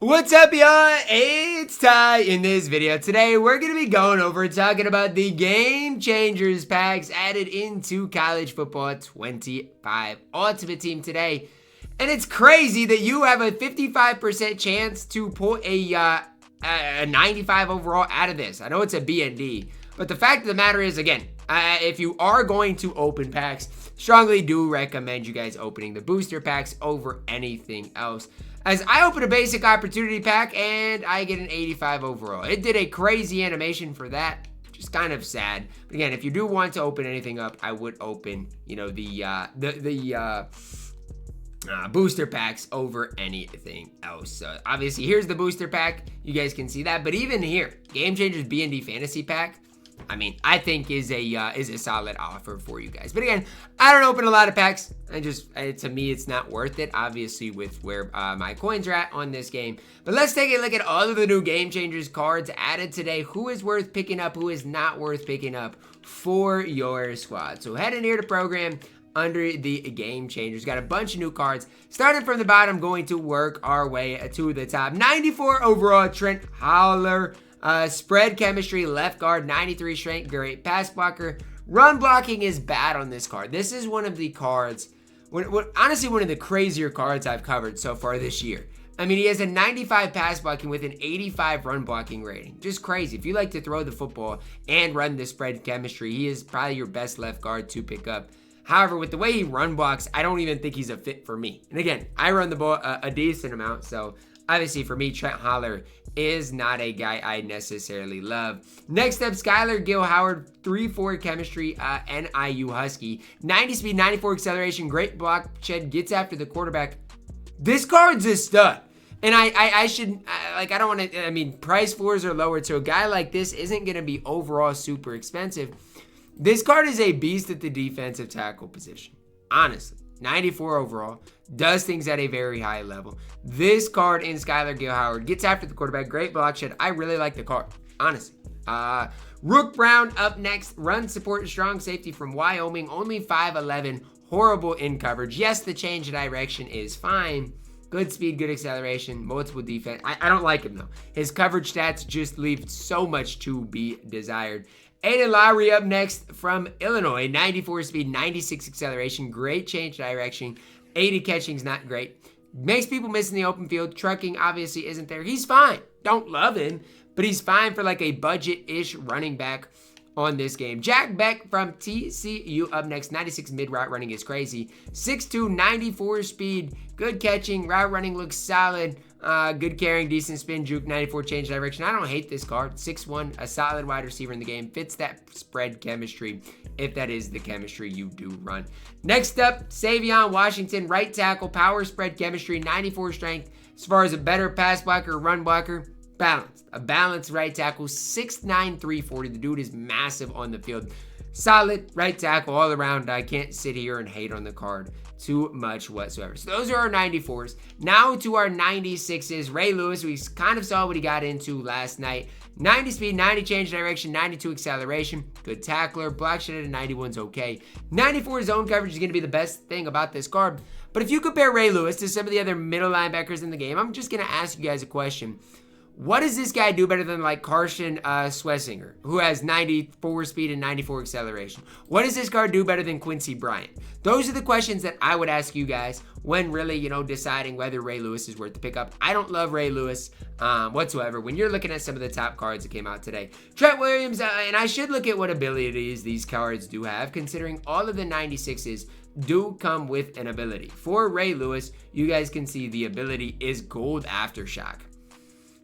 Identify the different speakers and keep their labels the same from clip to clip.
Speaker 1: What's up, y'all? It's Ty. In this video today, we're going to be going over talking about the Game Changers packs added into College Football 25 Ultimate Team today. And it's crazy that you have a 55% chance to pull a 95 overall out of this. I know it's a BND, but the fact of the matter is, again, if you are going to open packs, strongly do recommend you guys opening the booster packs over anything else. As I open a basic opportunity pack and I get an 85 overall. It did a crazy animation for that. Just kind of sad. But again, if you do want to open anything up, I would open, the booster packs over anything else. So obviously, here's the booster pack. You guys can see that. But even here, Game Changers BND Fantasy Pack, I think is a solid offer for you guys. But again, I don't open a lot of packs. To me, it's not worth it, obviously, with where my coins are at on this game. But let's take a look at all of the new Game Changers cards added today. Who is worth picking up, who is not worth picking up for your squad. So head in here to program under the Game Changers. Got a bunch of new cards. Starting from the bottom, going to work our way to the top. 94 overall, Trent Williams. Spread chemistry, left guard, 93 strength, great pass blocker. Run blocking is bad on this card. This is one of the cards, honestly, one of the crazier cards I've covered so far this year. He has a 95 pass blocking with an 85 run blocking rating. Just crazy. If you like to throw the football and run the spread chemistry, he is probably your best left guard to pick up. However, with the way he run blocks, I don't even think he's a fit for me. And again, I run the ball a decent amount, so obviously for me, Trent Williams is not a guy I necessarily love. Next up, Skylar Gill-Howard, 3-4 chemistry, NIU Husky. 90 speed, 94 acceleration, great block shed, gets after the quarterback. This card's a stud. And price floors are lowered, so a guy like this isn't going to be overall super expensive. This card is a beast at the defensive tackle position, honestly. 94 overall, does things at a very high level. This card in Skylar Gill-Howard gets after the quarterback, great block shed. I really like the card, honestly. Rook Brown up next, run support and strong safety from Wyoming, only 5'11", horrible in coverage. Yes, the change of direction is fine. Good speed, good acceleration, multiple defense. I don't like him though. His coverage stats just leave so much to be desired. Aiden Lowry up next from Illinois, 94 speed, 96 acceleration, great change direction, 80 catching's not great. Makes people miss in the open field. Trucking obviously isn't there. He's fine. Don't love him, but he's fine for like a budget-ish running back on this game. Jack Beck from TCU up next, 96 mid route running is crazy. 6'2", 94 speed, good catching, route running looks solid. Good carrying, decent spin, juke, 94 change direction. I don't hate this card. 6'1", a solid wide receiver in the game. Fits that spread chemistry, if that is the chemistry you do run. Next up, Savion Washington, right tackle, power spread chemistry, 94 strength. As far as a better pass blocker, run blocker, balanced. A balanced right tackle, 6'9", 340. The dude is massive on the field. Solid right tackle all around. I can't sit here and hate on the card too much whatsoever. So those are our 94s. Now to our 96s. Ray Lewis, we kind of saw what he got into last night. 90 speed, 90 change direction, 92 acceleration. Good tackler. Block shed at 91's okay. 94 zone coverage is going to be the best thing about this card. But if you compare Ray Lewis to some of the other middle linebackers in the game, I'm just going to ask you guys a question. What does this guy do better than like Carson Swessinger, who has 94 speed and 94 acceleration? What does this card do better than Quincy Bryant? Those are the questions that I would ask you guys when really, deciding whether Ray Lewis is worth the pickup. I don't love Ray Lewis whatsoever when you're looking at some of the top cards that came out today. Trent Williams, and I should look at what abilities these cards do have, considering all of the 96s do come with an ability. For Ray Lewis, you guys can see the ability is Gold Aftershock.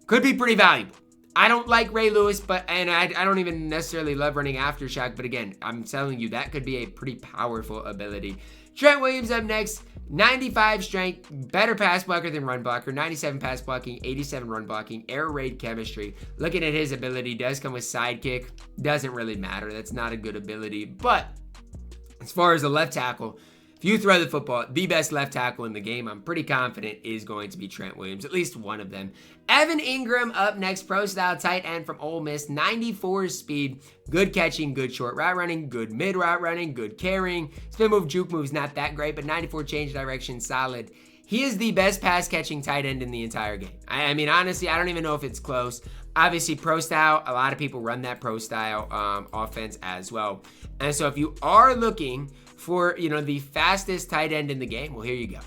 Speaker 1: Could be pretty valuable. I don't like Ray Lewis, and I don't even necessarily love running Aftershock, but again, I'm telling you, that could be a pretty powerful ability. Trent Williams up next, 95 strength, better pass blocker than run blocker, 97 pass blocking, 87 run blocking, air raid chemistry. Looking at his ability, does come with sidekick. Doesn't really matter. That's not a good ability, but as far as the left tackle, if you throw the football, the best left tackle in the game, I'm pretty confident is going to be Trent Williams, at least one of them. Evan Engram up next, pro-style tight end from Ole Miss, 94 speed, good catching, good short route running, good mid route running, good carrying. Spin move, juke move's not that great, but 94 change direction, solid. he is the best pass catching tight end in the entire game. I mean, honestly, I don't even know if it's close. Obviously, pro style, a lot of people run that pro style offense as well. And so if you are looking for, the fastest tight end in the game, well, here you go.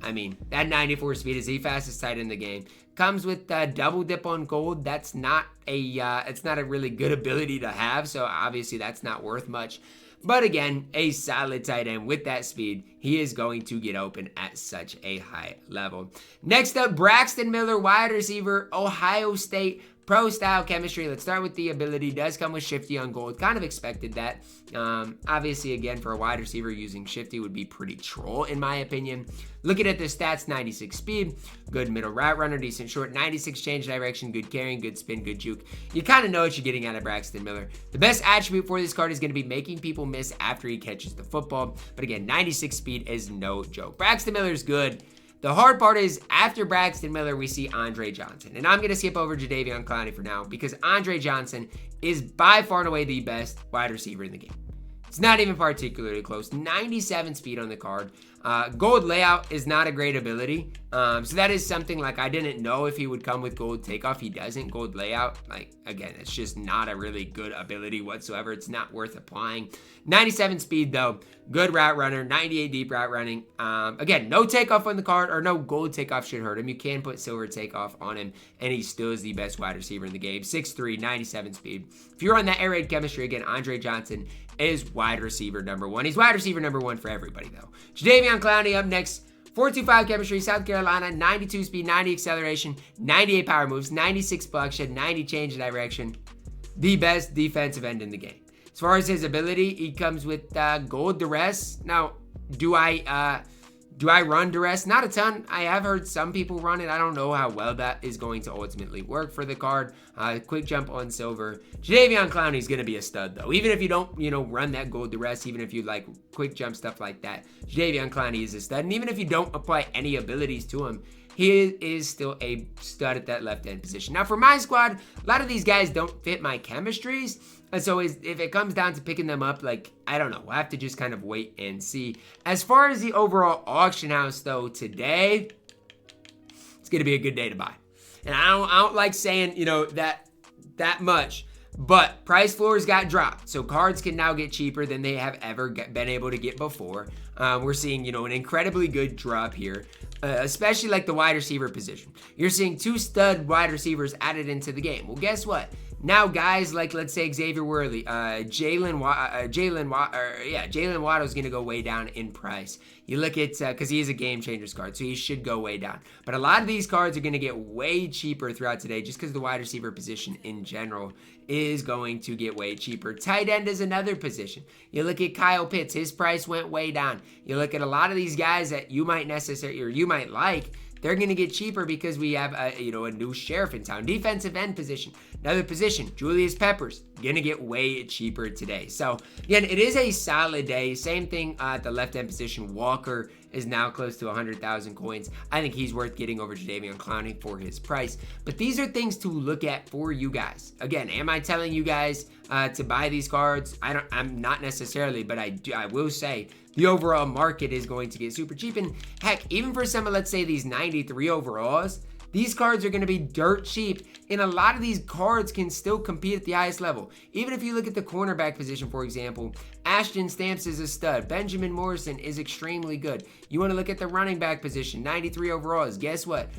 Speaker 1: I mean, that 94 speed is the fastest tight end in the game. Comes with double dip on gold. That's not it's not a really good ability to have. So obviously that's not worth much. But again, a solid tight end with that speed. He is going to get open at such a high level. Next up, Braxton Miller, wide receiver, Ohio State. Pro style chemistry. Let's start with the ability. Does come with shifty on gold. Kind of expected that. Obviously, again, for a wide receiver, using shifty would be pretty troll, in my opinion. Looking at the stats, 96 speed, good middle route runner, decent short, 96 change direction, good carrying, good spin, good juke. You kind of know what you're getting out of Braxton Miller. The best attribute for this card is going to be making people miss after he catches the football. But again, 96 speed is no joke. Braxton Miller is good. The hard part is, after Braxton Miller, we see Andre Johnson. And I'm going to skip over JaDeveon Clowney for now, because Andre Johnson is by far and away the best wide receiver in the game. It's not even particularly close. 97 speed on the card. Gold layout is not a great ability. So that is something like I didn't know if he would come with gold takeoff. He doesn't. Gold layout, like, again, it's just not a really good ability whatsoever. It's not worth applying. 97 speed though. Good route runner. 98 deep route running. Again, no takeoff on the card, or no gold takeoff should hurt him. You can put silver takeoff on him, and he still is the best wide receiver in the game. 6'3", 97 speed. If you're on that air raid chemistry, again, Andre Johnson is wide receiver number 1. He's wide receiver number 1 for everybody though. JaDeveon Clowney up next. 4.25 chemistry, South Carolina, 92 speed, 90 acceleration, 98 power moves, 96 block shed, 90 change direction. The best defensive end in the game. As far as his ability, he comes with gold duress. Now, do I run duress? Not a ton. I have heard some people run it. I don't know how well that is going to ultimately work for the card. Quick jump on silver. JaDeveon Clowney is going to be a stud though. Even if you don't, run that gold duress, even if you like quick jump stuff like that, JaDeveon Clowney is a stud. And even if you don't apply any abilities to him, he is still a stud at that left end position. Now for my squad, a lot of these guys don't fit my chemistries. And so if it comes down to picking them up, like, I don't know. We'll have to just kind of wait and see. As far as the overall auction house, though, today, it's going to be a good day to buy. And I don't like saying, that much. But price floors got dropped. So cards can now get cheaper than they have ever been able to get before. We're seeing, an incredibly good drop here. Especially like the wide receiver position. You're seeing 2 stud wide receivers added into the game. Well, guess what? Now guys like, let's say, Xavier Worley, Jalen Waddle is going to go way down in price. You look at, because he is a game changers card, so he should go way down. But a lot of these cards are going to get way cheaper throughout today, just because the wide receiver position in general is going to get way cheaper. Tight end is another position. You look at Kyle Pitts, his price went way down. You look at a lot of these guys that you might necessarily, or you might like, they're going to get cheaper because we have a new sheriff in town. Defensive end position, another position. Julius Peppers going to get way cheaper today. So again, it is a solid day. Same thing at the left end position. Walker is now close to 100,000 coins. I think he's worth getting over JaDeveon Clowney for his price. But these are things to look at for you guys. Again, am I telling you guys to buy these cards? I'm not necessarily, but I will say the overall market is going to get super cheap. And heck, even for some of, let's say, these 93 overalls, these cards are going to be dirt cheap, and a lot of these cards can still compete at the highest level. Even if you look at the cornerback position, for example, Ashton Stamps is a stud. Benjamin Morrison is extremely good. You want to look at the running back position, 93 overalls. Guess what?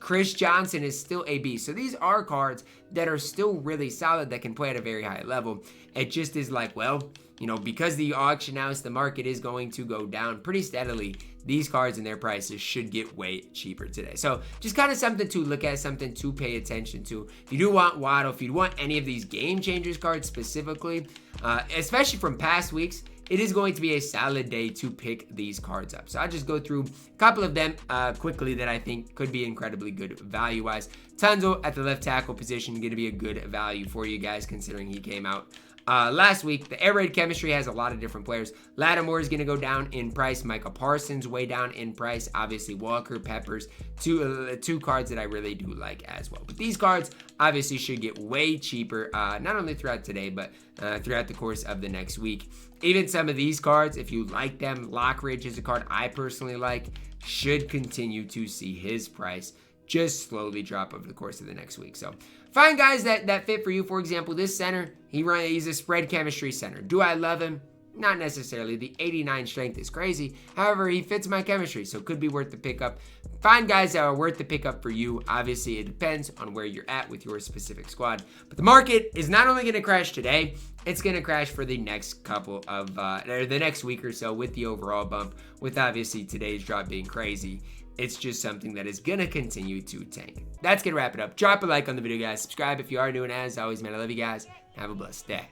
Speaker 1: Chris Johnson is still a beast. So these are cards that are still really solid that can play at a very high level. It just is like, well, because the auction house, the market is going to go down pretty steadily. These cards and their prices should get way cheaper today. So just kind of something to look at, something to pay attention to. If you do want Waddle, if you want any of these game changers cards specifically, especially from past weeks, it is going to be a solid day to pick these cards up. So I'll just go through a couple of them quickly that I think could be incredibly good value-wise. Tunzel at the left tackle position, going to be a good value for you guys considering he came out last week. The air raid chemistry has a lot of different players. Lattimore is going to go down in price. Michael Parsons way down in price. Obviously Walker, Peppers, two cards that I really do like as well. But these cards obviously should get way cheaper, not only throughout today, but throughout the course of the next week. Even some of these cards, if you like them, Lockridge is a card I personally like, should continue to see his price just slowly drop over the course of the next week. So find guys that fit for you. For example, this center, he's a spread chemistry center. Do I love him? Not necessarily. The 89 strength is crazy. However, he fits my chemistry, so could be worth the pickup. Find guys that are worth the pickup for you. Obviously, it depends on where you're at with your specific squad. But the market is not only going to crash today, it's going to crash for the next couple of, or the next week or so with the overall bump, with obviously today's drop being crazy. It's just something that is going to continue to tank. That's going to wrap it up. Drop a like on the video, guys. Subscribe if you are new, and as always, man, I love you guys. Have a blessed day.